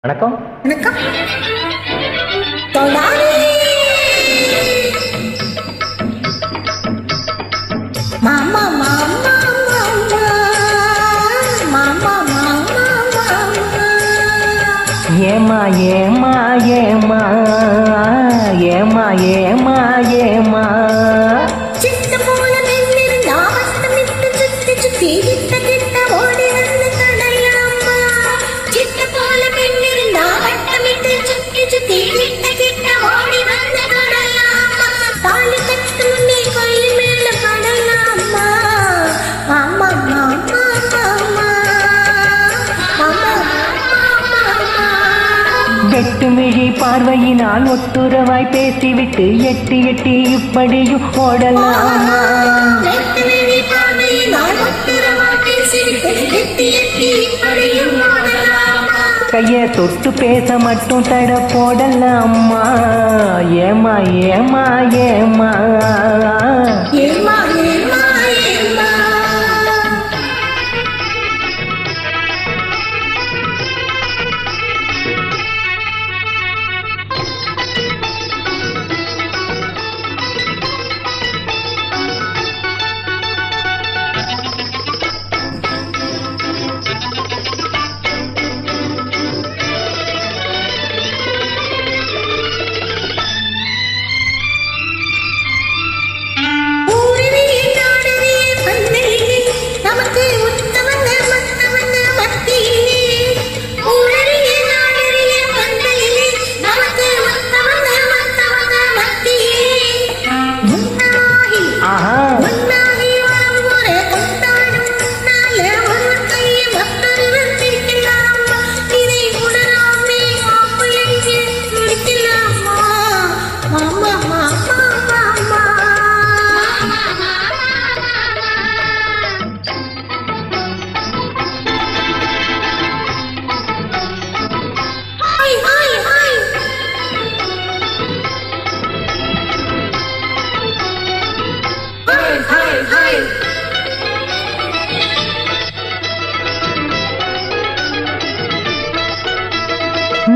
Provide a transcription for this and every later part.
வணக்கம். வணக்கம். மாமா மாமா மாமா மாமா ஏமா ஏமா ஏமா ஏமா ஏமா ஏமா சின்ன போல மெல்லிருந்தா வட்டமிட்டு சுத்தி சுத்தி கிட்ட கிட்ட ஓடி வந்து கடலாமா. சின்ன போல மெல்லிருந்தா வட்டமிட்டு சுத்தி சுத்தி கிட்ட கிட்ட ஓடி வந்து கடலாமா. தாலி கட்டு நீ கையில் மேல கடலாமா. மாமா மாமா மாமா மாமா மாமா. வெட்டுமிழி பார்வையினால் ஒட்டுறவாய் பேசிவிட்டு எட்டி எட்டி இப்படியும் ஓடலாமா. கைய தொட்டு பேச மட்டும் தட போடலாமா. ஏமா ஏமா ஏமா ஏமா ஏமா ஏமா.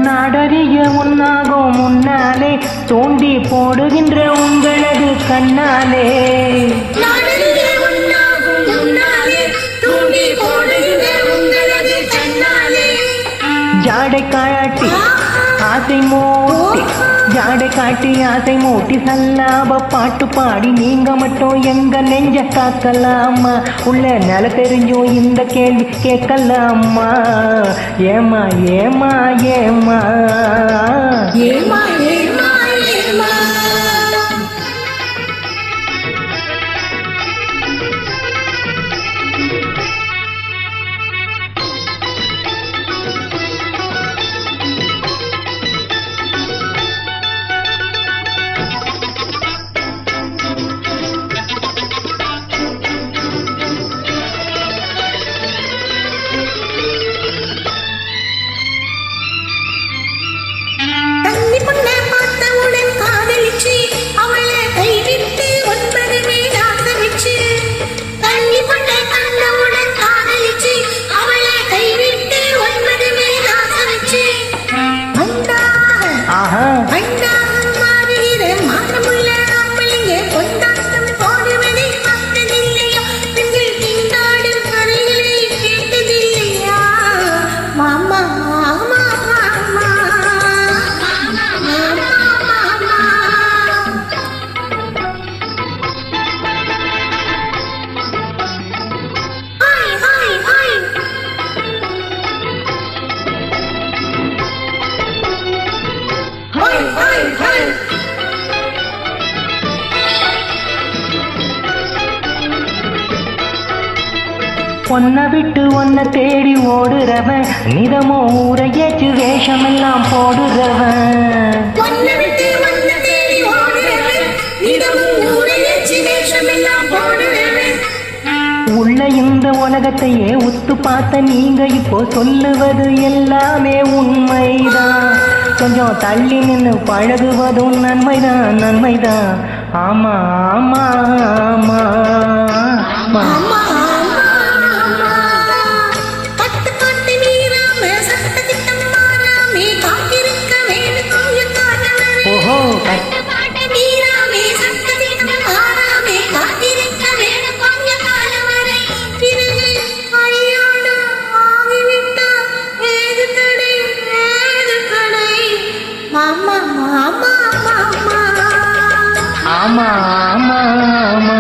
நாடறிய உன்னாகும் முன்னாலே தோண்டி போடுகின்ற உங்களது கண்ணாலே ஜாடை காட்டி ஆசை மூட்டி ஜாடை காட்டி ஆசை மூட்டி சல்லாப பாட்டு பாடி நீங்க மட்டும் எங்க நெஞ்ச காக்கலாமா. உள்ள நில தெரிஞ்சும் இந்த கேள்வி கேட்கலாமா. ஏமா ஏமா ஏமா ஏமா ஏமா ஏமா. பொன்ன விட்டு ஒன்ன தேடி ஓடுறவன் நிதமோ ஊரையேற்று வேஷமெல்லாம் போடுறவன். உள்ள இந்த உலகத்தையே உத்து பார்த்த நீங்க இப்போ சொல்லுவது எல்லாமே உண்மைதான். கொஞ்சம் தள்ளி நின்று பழகுவதும் நன்மைதான் நன்மைதான். ஆமா ஆமா ஆமா ஆமா. பட்டு பட்டு நீராம சட்ட திட்டம் மாறாமே ஆமா ஆமா